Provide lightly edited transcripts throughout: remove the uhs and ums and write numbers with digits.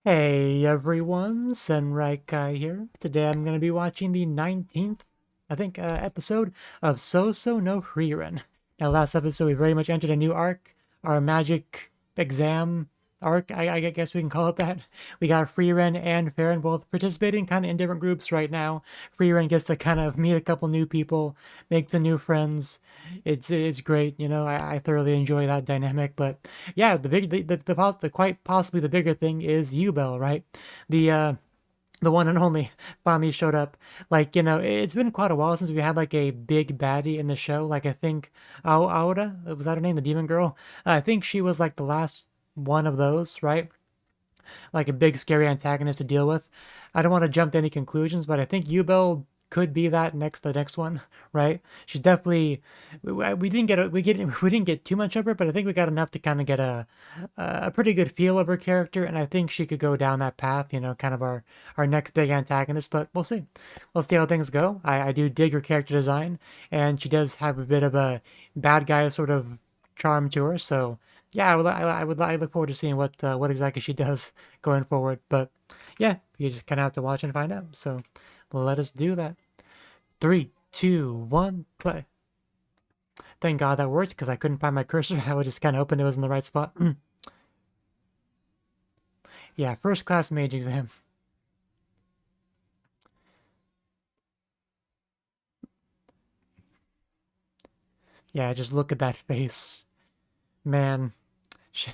Hey everyone, Senrai Kai here. Today I'm going to be watching the 19th, episode of Sousou no Frieren. Now, last episode we very much entered a new arc, our magic exam arc, I guess we can call it that. We got Frieren and Frieren both participating kind of in different groups right now. Frieren gets to kind of meet a couple new people, make some new friends. It's great, I thoroughly enjoy that dynamic, but yeah, the quite possibly the bigger thing is Ubel, right? The uh the one and only finally showed up. Like, it's been quite a while since we had like a big baddie in the show. Like I think Aura, was that her name, the demon girl? I think she was like the last one of those, right? Like a big scary antagonist to deal with. I don't want to jump to any conclusions, but I think Yubel could be the next one, right? She's definitely we didn't get we didn't get too much of her, but I think we got enough to kind of get a pretty good feel of her character, and I think she could go down that path, kind of our next big antagonist. But we'll see how things go. I do dig her character design, and she does have a bit of a bad guy sort of charm to her, so yeah, I look forward to seeing what exactly she does going forward. But yeah, you just kind of have to watch and find out. So let us do that. Three, two, one, play. Thank God that worked because I couldn't find my cursor. I would just kind of hoping it was in the right spot. Yeah, first class mage exam. Yeah, just look at that face, man. She,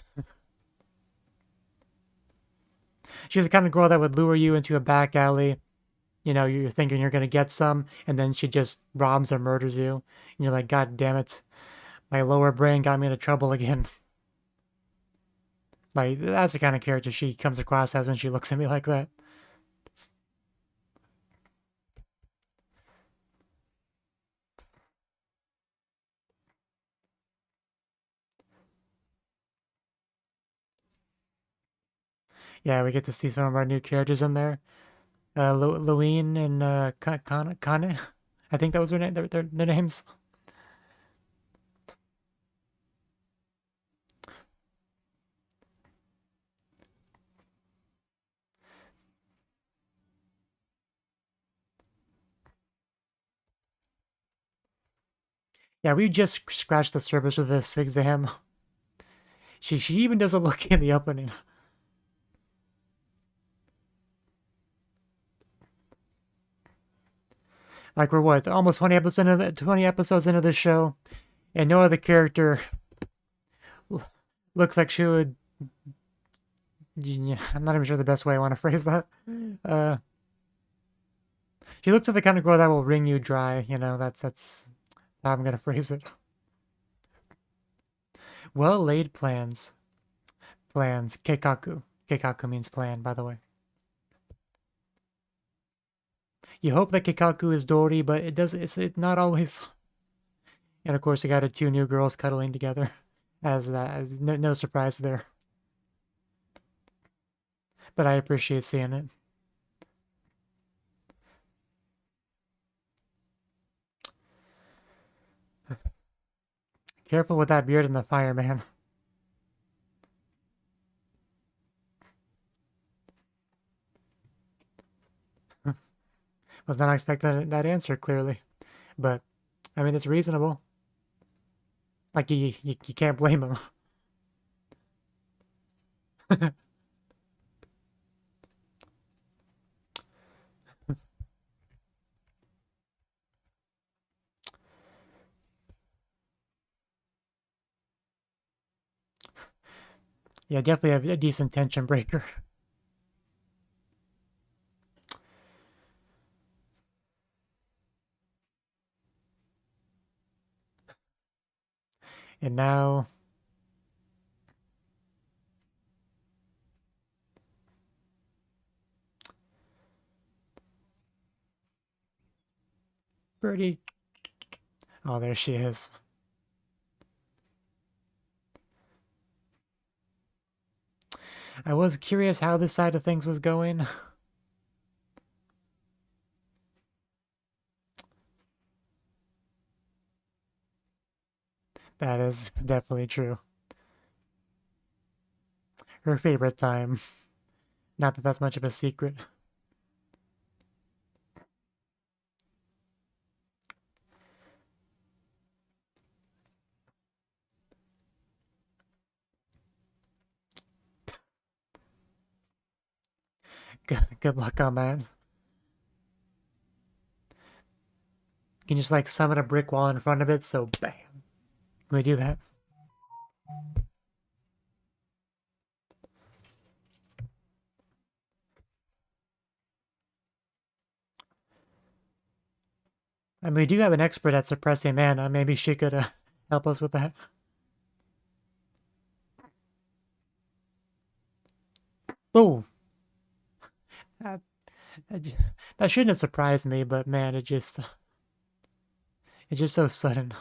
she's the kind of girl that would lure you into a back alley. You're thinking you're gonna get some, and then she just robs or murders you, and you're like, God damn it, my lower brain got me into trouble again. Like, that's the kind of character she comes across as when she looks at me like that. Yeah, we get to see some of our new characters in there. Louine and Kane. I think that was their name. Their names. Yeah, we just scratched the surface with this exam. She even doesn't look in the opening. Like we're what, almost 20 episodes into this show, and no other character looks like she would. Yeah, I'm not even sure the best way I want to phrase that. Uh, she looks like the kind of girl that will wring you dry. That's how I'm gonna phrase it. Well laid plans. Plans. Keikaku. Keikaku means plan, by the way. You hope that Keikaku is Dory, but it's not always. And of course, you got the two new girls cuddling together, as no surprise there. But I appreciate seeing it. Careful with that beard in the fire, man. Was not expecting that answer clearly, but I mean it's reasonable. Like you can't blame him. Yeah, definitely a decent tension breaker. And now, Birdie. Oh, there she is. I was curious how this side of things was going. That is definitely true. Her favorite time. Not that that's much of a secret. Good luck on that. You can just like summon a brick wall in front of it, so bam. Can we do that? I mean, we do have an expert at suppressing mana. Maybe she could help us with that. Oh, that, that shouldn't have surprised me, but man, it's just so sudden.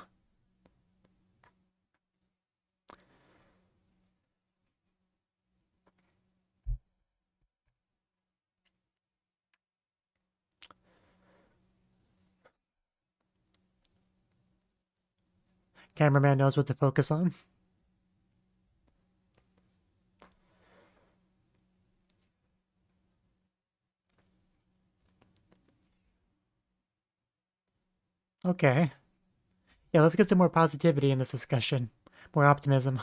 Cameraman knows what to focus on. Okay. Yeah, let's get some more positivity in this discussion. More optimism.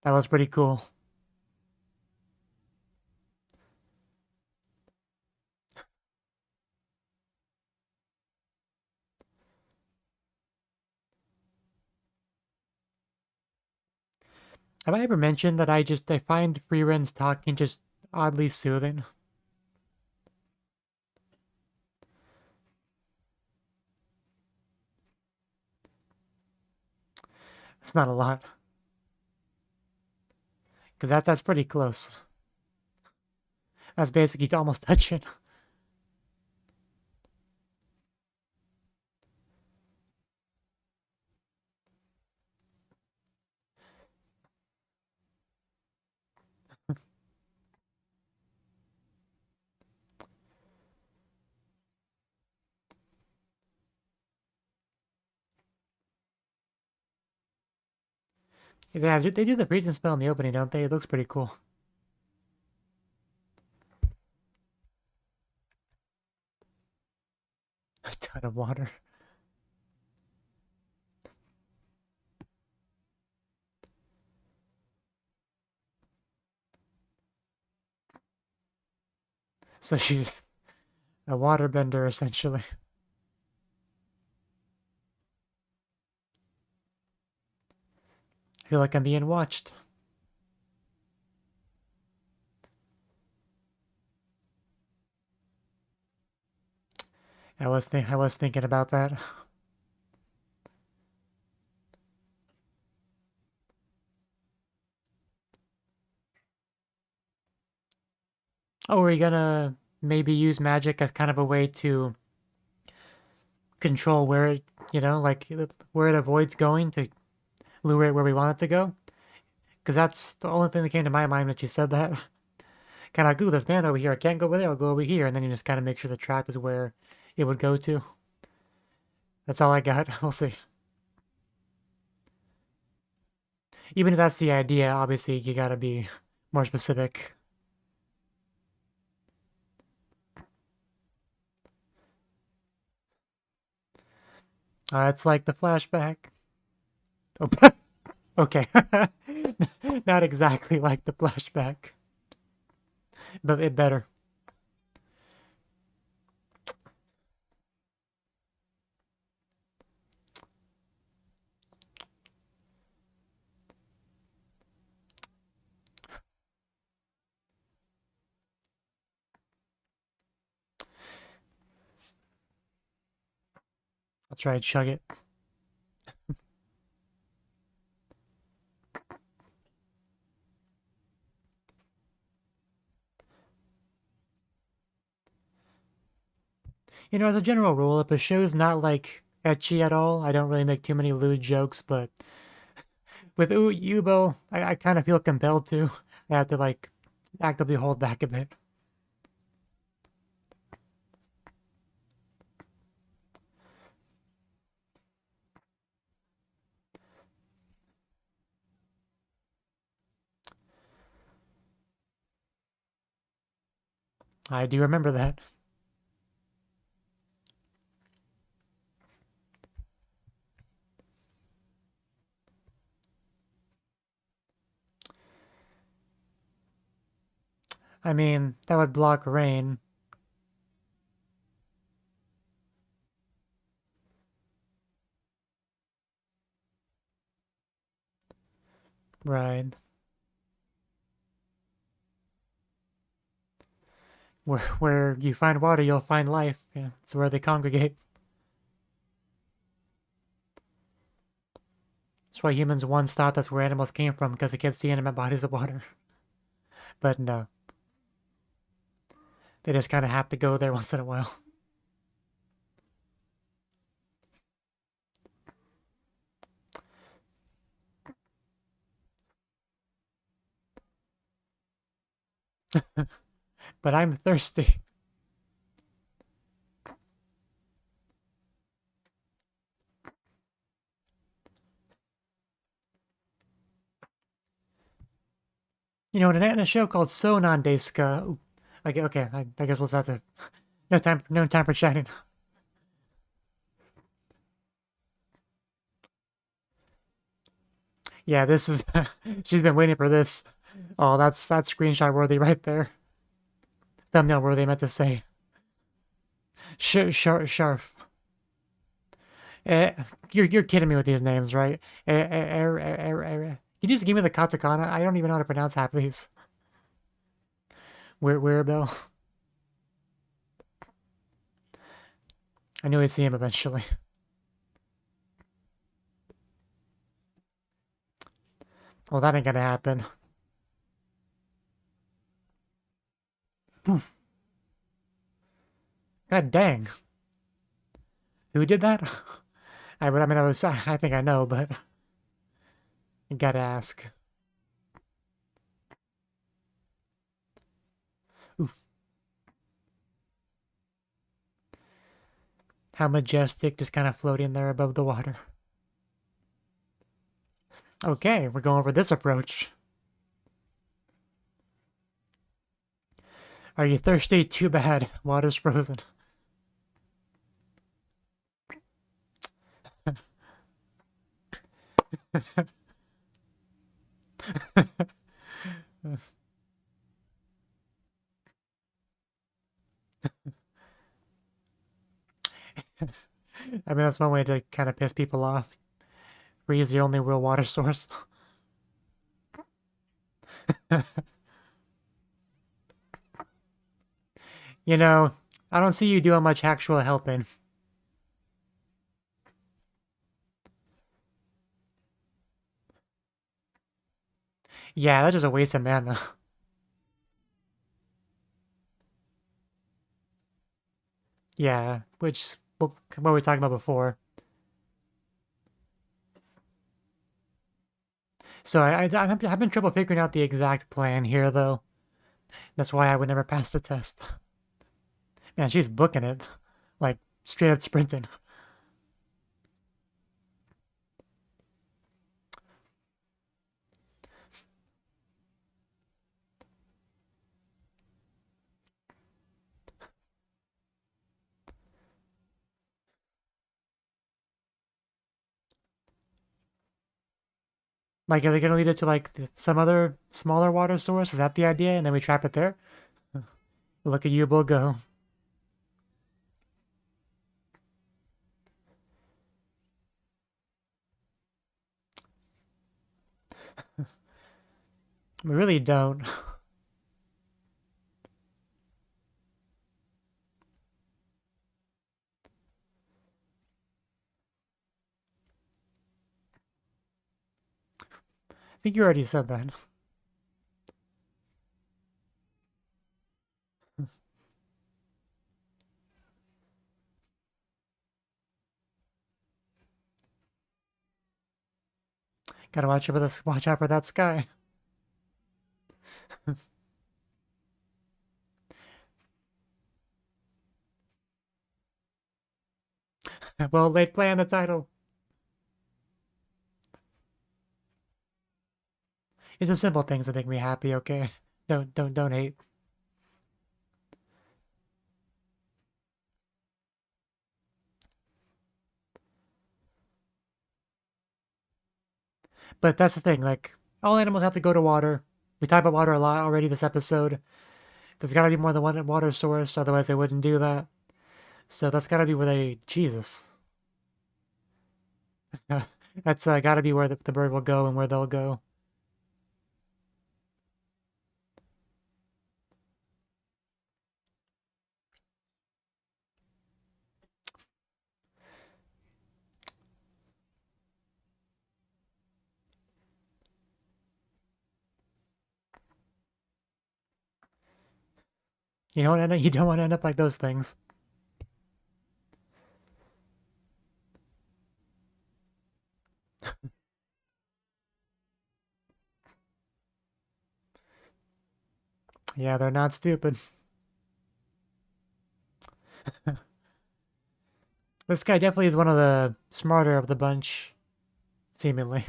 That was pretty cool. Have I ever mentioned that I find Frieren's talking just oddly soothing? It's not a lot, because that's pretty close. That's basically almost touching. Yeah, they do the freezing spell in the opening, don't they? It looks pretty cool. A ton of water. So she's a waterbender, essentially. I feel like I'm being watched. I was thinking about that. Oh, are you gonna maybe use magic as kind of a way to control where it, like where it avoids going to lure it where we want it to go? Because that's the only thing that came to my mind when you said that. Kind of like, ooh, this man over here, I can't go over there, I'll go over here. And then you just kind of make sure the trap is where it would go to. That's all I got. We'll see. Even if that's the idea, obviously you gotta be more specific. It's like the flashback. Oh, okay. Not exactly like the flashback, but it better. I'll try and chug it. As a general rule, if a show's not like etchy at all, I don't really make too many lewd jokes, but With Ubo, I kind of feel compelled to. I have to like actively hold back a bit. I do remember that. I mean, that would block rain. Right. Where you find water, you'll find life. Yeah, it's where they congregate. That's why humans once thought that's where animals came from, because they kept seeing them at bodies of water. But no, they just kind of have to go there once in a while. But I'm thirsty. You know, in a show called So Deska. Okay, I guess we'll have to. No time for chatting. Yeah, this is. She's been waiting for this. Oh, that's screenshot worthy right there. Thumbnail worthy, I meant to say. Sharf. Eh, you're kidding me with these names, right? Can you just give me the katakana? I don't even know how to pronounce half of these. Where Bill? I knew I'd see him eventually. Well, that ain't gonna happen. God dang. Who did that? I think I know, but I gotta ask. Oof. How majestic, just kind of floating there above the water. Okay, we're going over this approach. Are you thirsty? Too bad. Water's frozen. I mean, that's one way to kind of piss people off. Freeze the only real water source. You know, I don't see you doing much actual helping. Yeah, that's just a waste of mana. Yeah, which what we were talking about before. So I'm having trouble figuring out the exact plan here, though. That's why I would never pass the test. Man, she's booking it, like straight up sprinting. Like, are they gonna lead it to like some other smaller water source? Is that the idea? And then we trap it there? Look at you, Bull, go. We really don't. I think you already said that. Gotta watch out for this. Watch out for that sky. Well, late play on the title. It's the simple things that make me happy. Okay, don't hate. But that's the thing. Like all animals have to go to water. We talk about water a lot already this episode. There's got to be more than one water source, otherwise they wouldn't do that. So that's got to be where they. Jesus. That's got to be where the bird will go and where they'll go. You don't want to end up like those things. Yeah, they're not stupid. This guy definitely is one of the smarter of the bunch, seemingly.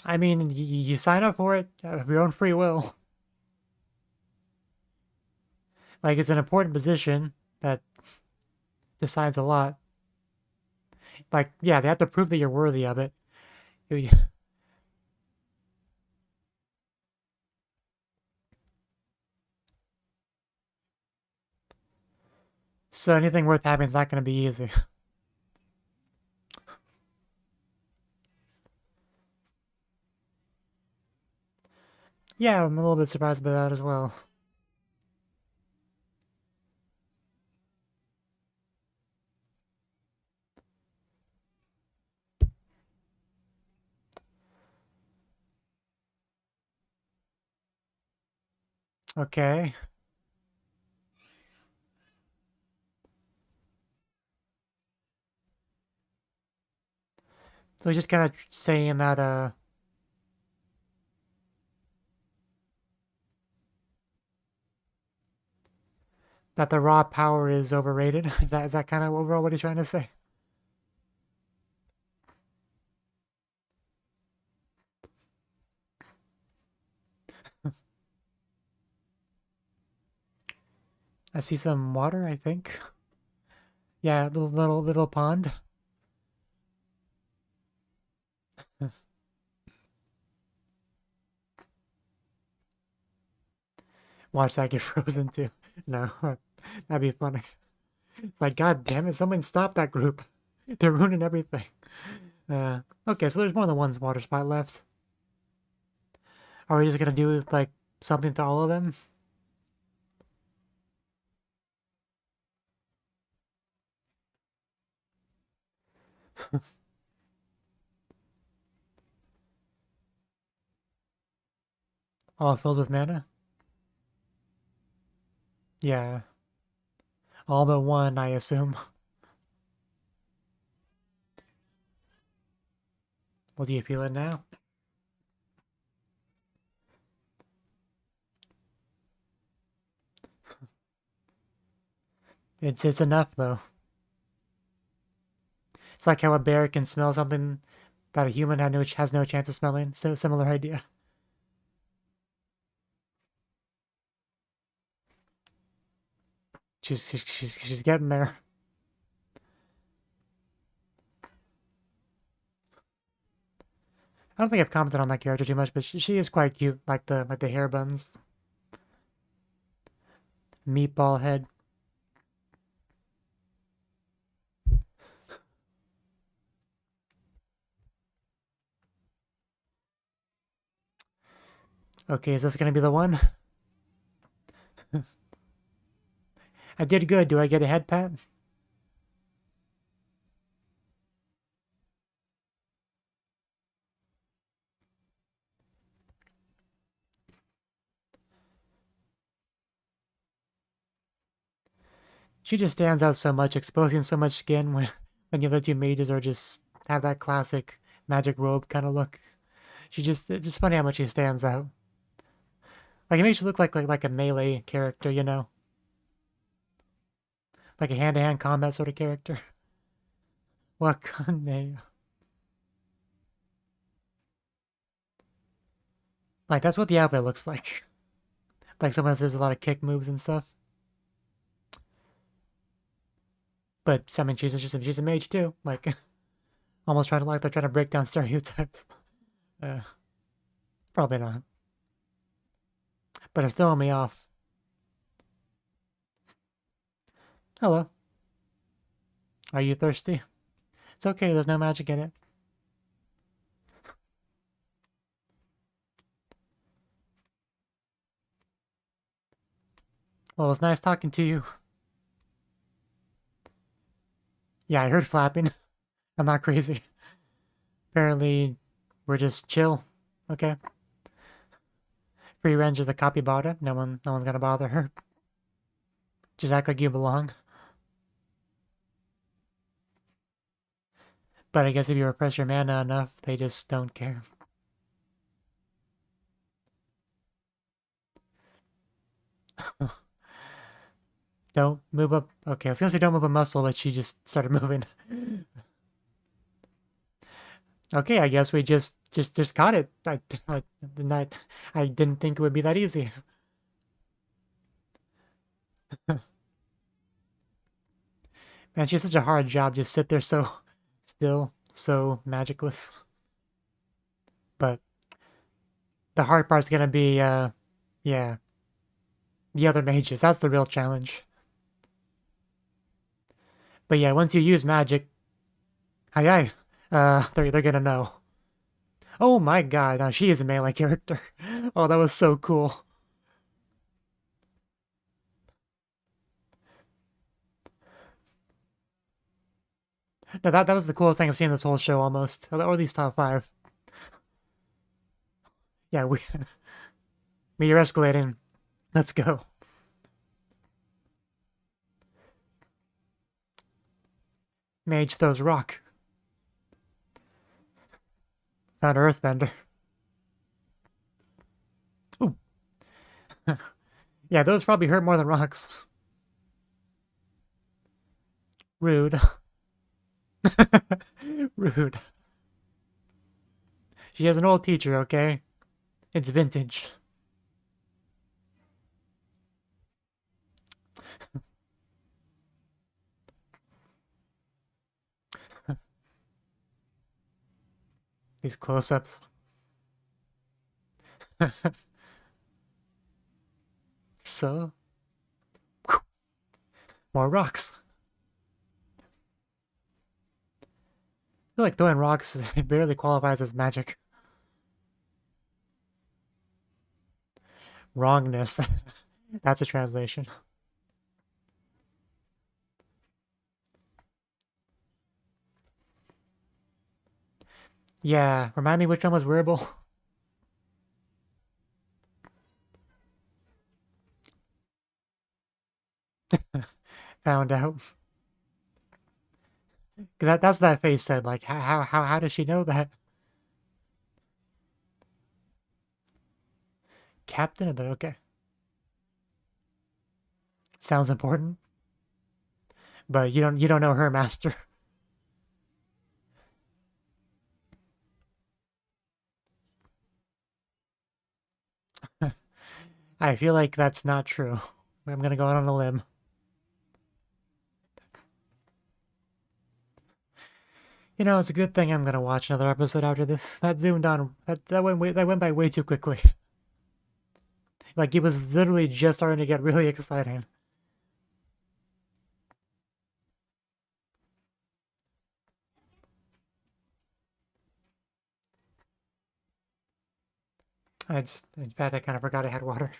I mean, you sign up for it of your own free will. Like, it's an important position that decides a lot. Like, yeah, they have to prove that you're worthy of it. So anything worth having is not going to be easy. Yeah, I'm a little bit surprised by that as well. Okay. So he's just kind of saying that the raw power is overrated. Is that kind of overall what he's trying to say? I see some water, I think. Yeah, little pond. Watch that get frozen too. No, that'd be funny. It's like, God damn it, someone stop that group. They're ruining everything. Okay, so there's more than one water spot left. Are we just gonna do like something to all of them? All filled with mana? Yeah, all but one, I assume. Well, do you feel it now? It's enough though. It's like how a bear can smell something that a human has no chance of smelling. So similar idea. She's getting there. I don't think I've commented on that character too much, but she is quite cute, like the hair buns, meatball head. Okay, is this gonna be the one? I did good. Do I get a head pat? She just stands out so much, exposing so much skin when the other two mages are just have that classic magic robe kind of look. It's just funny how much she stands out. Like it makes you look like a melee character, you know, like a hand-to-hand combat sort of character. Wakane. Like that's what the outfit looks like. Like someone says a lot of kick moves and stuff. But I mean, she's a mage too. Like almost trying to like they're trying to break down stereotypes. Uh, Probably not. But it's throwing me off. Hello. Are you thirsty? It's okay. There's no magic in it. Well, it's nice talking to you. Yeah, I heard flapping. I'm not crazy. Apparently, we're just chill. Okay. Free range is the capybara. No one's gonna bother her. Just act like you belong. But I guess if you repress your mana enough, they just don't care. Don't move up. Okay, I was gonna say don't move a muscle, but she just started moving. Okay, I guess we just caught it. I didn't think it would be that easy. Man, she has such a hard job. Just sit there so still, so magicless. But the hard part's gonna be, yeah, the other mages. That's the real challenge. But yeah, once you use magic, hi, they're gonna know. Oh my god, now she is a melee character. Oh, that was so cool. No, that was the coolest thing I've seen this whole show almost, or these top five. Yeah, you're escalating. Let's go. Mage throws rock. Found Earthbender. Ooh. Yeah, those probably hurt more than rocks. Rude. Rude. She has an old teacher, okay? It's vintage. These close-ups. So, more rocks. I feel like throwing rocks barely qualifies as magic. Wrongness. That's a translation. Yeah, remind me which one was wearable. Found out. That's what that face said. Like, how does she know that? Captain of the okay. Sounds important, but you don't know her master. I feel like that's not true. I'm gonna go out on a limb. You know, it's a good thing I'm gonna watch another episode after this. That zoomed on. That went by way too quickly. Like it was literally just starting to get really exciting. In fact, I kind of forgot I had water.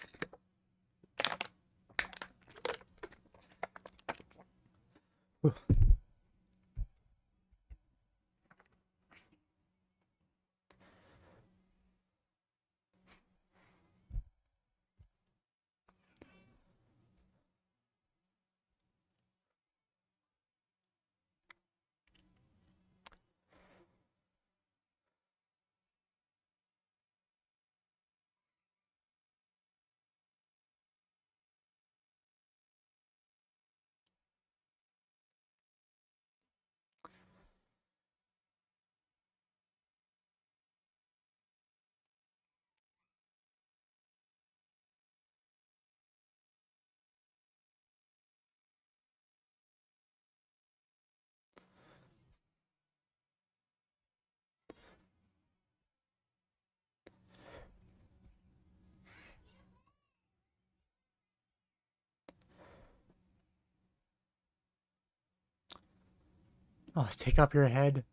Oh, take off your head.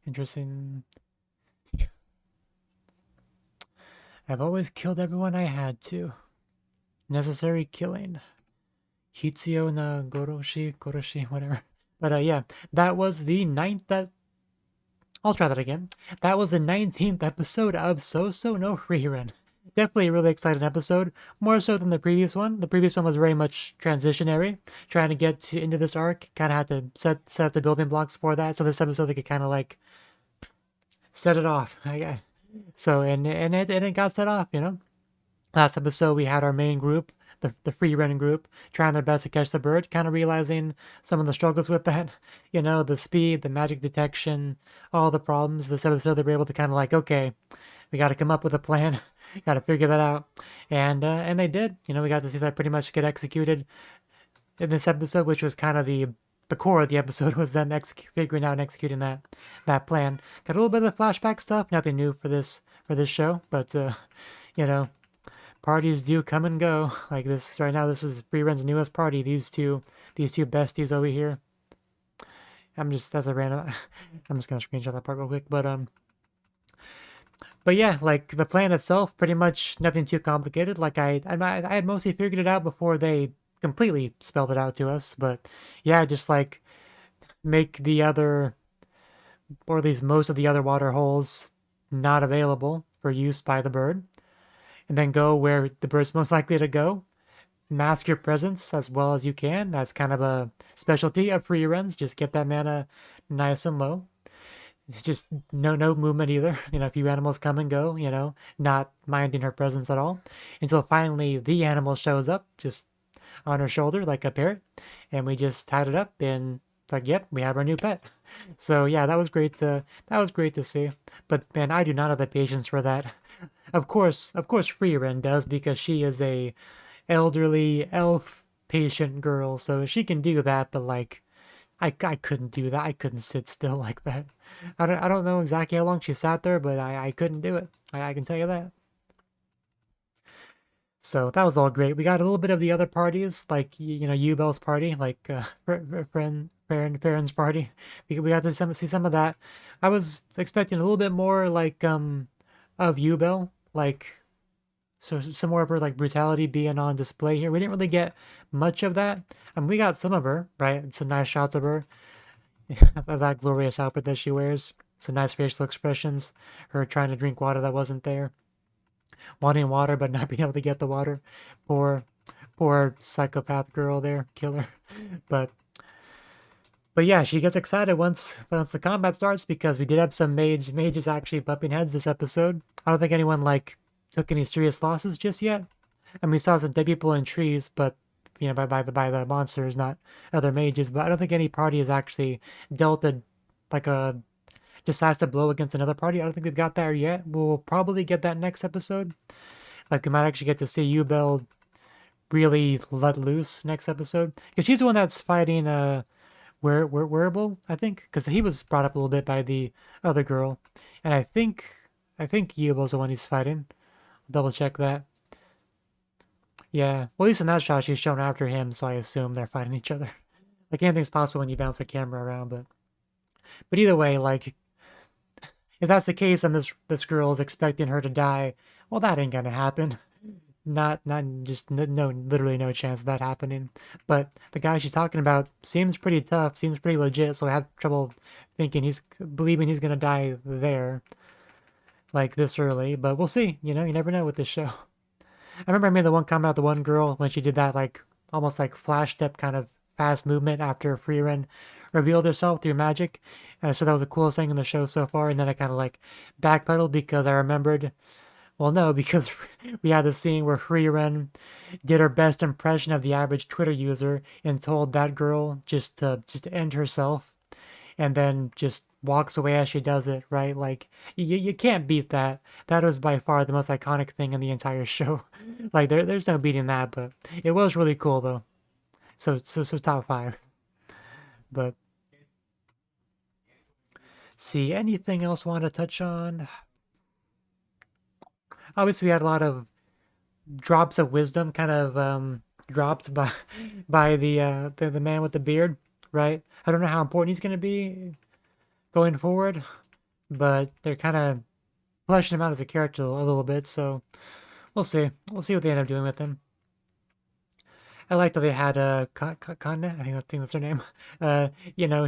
Interesting. I've always killed everyone I had to. Necessary killing. Hitsuyo na goroshi, whatever. But yeah, that was the ninth. I'll try that again. That was the 19th episode of Sousou no Frieren. Definitely a really exciting episode, more so than the previous one. The previous one was very much transitionary, trying to into this arc. Kind of had to set up the building blocks for that. So this episode they could kind of like set it off. So and it got set off. Last episode we had our main group, the free running group, trying their best to catch the bird, kind of realizing some of the struggles with that. The speed, the magic detection, all the problems. This episode they were able to kind of like, okay, we got to come up with a plan, got to figure that out, and they did. We got to see that pretty much get executed in this episode, which was kind of the core of the episode was them figuring out and executing that plan. Got a little bit of the flashback stuff, nothing new for this show, but you know parties do come and go. Like this right now, this is Frieren's newest party. These two besties over here. That's a random. I'm just gonna screenshot that part real quick. But yeah, like the plan itself, pretty much nothing too complicated. Like I had mostly figured it out before they completely spelled it out to us. But yeah, just like make the other, or at least most of the other water holes not available for use by the bird, and then go where the bird's most likely to go. Mask your presence as well as you can. That's kind of a specialty of free runs. Just get that mana nice and low. It's just no movement either. A few animals come and go, not minding her presence at all. Until finally the animal shows up just on her shoulder like a parrot. And we just tied it up and like, yep, we have our new pet. So yeah, that was great to see. But man, I do not have the patience for that. Of course, Frieren does because she is a elderly elf patient girl, so she can do that. But like, I couldn't do that. I couldn't sit still like that. I don't know exactly how long she sat there, but I couldn't do it. I can tell you that. So that was all great. We got a little bit of the other parties, like Ubel's party, like Farron's party. We got to see some of that. I was expecting a little bit more like of Ubel, like so some more of her like brutality being on display here. We didn't really get much of that. We got some of her, right? Some nice shots of her, of that glorious outfit that she wears. Some nice facial expressions. Her trying to drink water that wasn't there, wanting water but not being able to get the water. Poor, poor psychopath girl there, killer. But but yeah, she gets excited once the combat starts because we did have some mages actually bumping heads this episode. I don't think anyone like took any serious losses just yet. And we saw some dead people in trees, but by the monsters, not other mages. But I don't think any party has actually dealt a decisive blow against another party. I don't think we've got that yet. We'll probably get that next episode. Like we might actually get to see Ubel really let loose next episode because she's the one that's fighting wearable, I think, because he was brought up a little bit by the other girl, and I think Ubel's the one he's fighting. Double check that. Yeah, well, at least in that shot, she's shown after him, so I assume they're fighting each other. Like anything's possible when you bounce the camera around, but either way, like if that's the case, and this girl is expecting her to die, well, that ain't gonna happen. Not just no, literally no chance of that happening. But the guy she's talking about seems pretty tough, seems pretty legit, so I have trouble believing he's gonna die there, like this early. But we'll see. You never know with this show. I remember I made the one comment about the one girl when she did that like almost like flash step kind of fast movement after Frieren revealed herself through magic. And I said that was the coolest thing in the show so far. And then I kind of like backpedaled because I remembered. Well, no, because we had the scene where Frieren did her best impression of the average Twitter user and told that girl just to end herself, and then just walks away as she does it, right? Like you can't beat that. That was by far the most iconic thing in the entire show. Like there's no beating that, but it was really cool though. So top five. But see, anything else want to touch on? Obviously, we had a lot of drops of wisdom, kind of dropped by by the man with the beard. right? I don't know how important he's going to be going forward, but they're kind of fleshing him out as a character a little bit, so we'll see. We'll see what they end up doing with him. I like that they had Conne, I think that's her name.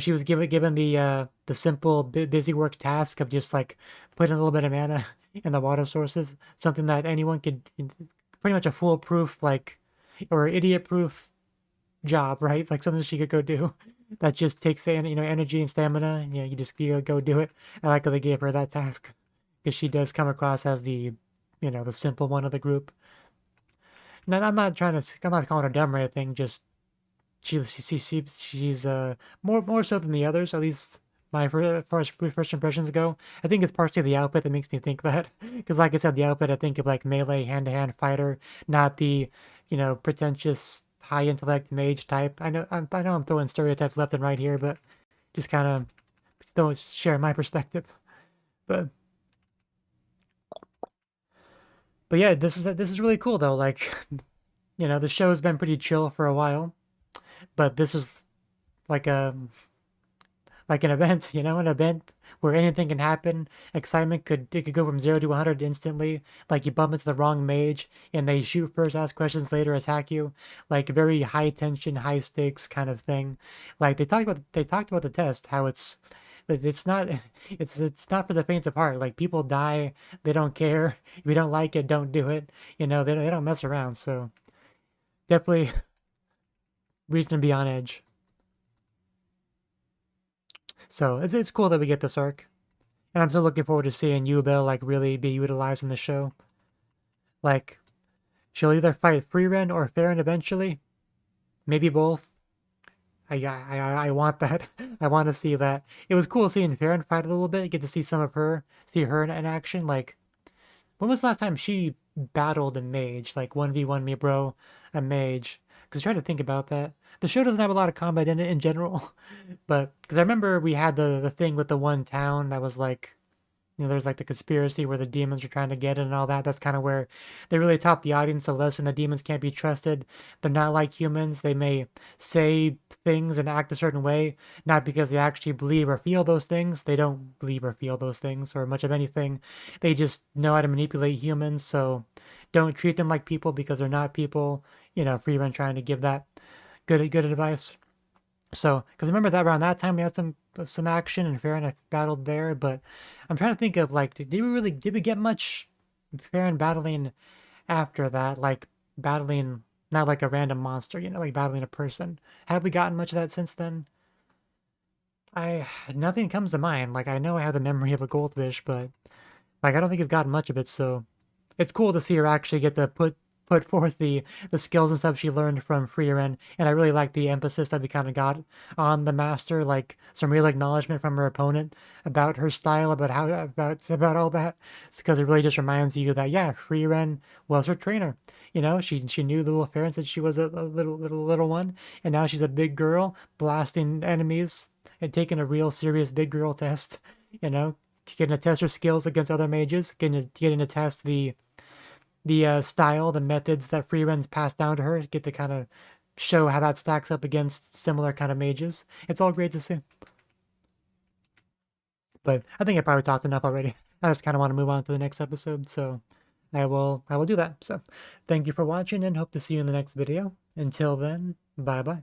She was given the simple busy work task of just like putting a little bit of mana in the water sources, something that anyone could, pretty much a foolproof like or idiot proof job, right? Like something she could go do that just takes energy and stamina. And, you go do it. I like how they gave her that task because she does come across as the simple one of the group. No, I'm not calling her dumb or anything. Just she's more so than the others. At least my first impressions go. I think it's partially the outfit that makes me think that. Because like I said, the outfit I think of like melee hand to hand fighter, not the pretentious high intellect mage type. I know I'm throwing stereotypes left and right here, but just kind of still share my perspective. But yeah, this is really cool though. Like the show's been pretty chill for a while, but this is like a like an event, an event where anything can happen. Excitement could go from 0 to 100 instantly. Like you bump into the wrong mage and they shoot first, ask questions later, attack you. Like very high tension, high stakes kind of thing. Like they talked about the test, how it's not it's not for the faint of heart. Like people die, they don't care. If you don't like it, don't do it. They don't mess around. So definitely reason to be on edge. So it's cool that we get this arc. And I'm still looking forward to seeing Yubel like really be utilized in the show. Like she'll either fight Frieren or Frieren eventually, maybe both. I want that. I want to see that. It was cool seeing Frieren fight a little bit. Get to see her in action. Like when was the last time she battled a mage? Like 1v1 me, bro, a mage. Because try to think about that. The show doesn't have a lot of combat in it in general, but because I remember we had the thing with the one town that was like there's like the conspiracy where the demons are trying to get it and all that. That's kind of where they really taught the audience a lesson. The demons can't be trusted. They're not like humans. They may say things and act a certain way, not because they actually believe or feel those things. They don't believe or feel those things or much of anything. They just know how to manipulate humans. So don't treat them like people because they're not people. Frieren trying to give that good advice. So, because I remember that around that time we had some action and Farron battled there, but I'm trying to think of like, did we get much Farron battling after that? Like battling not like a random monster, like battling a person. Have we gotten much of that since then? Nothing comes to mind. Like I know I have the memory of a goldfish, but like I don't think I've gotten much of it. So it's cool to see her actually get to put forth the skills and stuff she learned from Frieren, and I really like the emphasis that we kind of got on the master, like some real acknowledgement from her opponent about her style, about all that, because it really just reminds you that yeah, Frieren was her trainer. She knew the little Farron since she was a little one, and now she's a big girl blasting enemies and taking a real serious big girl test. You know, getting to test her skills against other mages, getting to test the style, the methods that Frieren's passed down to her, get to kind of show how that stacks up against similar kind of mages. It's all great to see. But I think I probably talked enough already. I just kind of want to move on to the next episode, so I will do that. So thank you for watching and hope to see you in the next video. Until then, bye bye.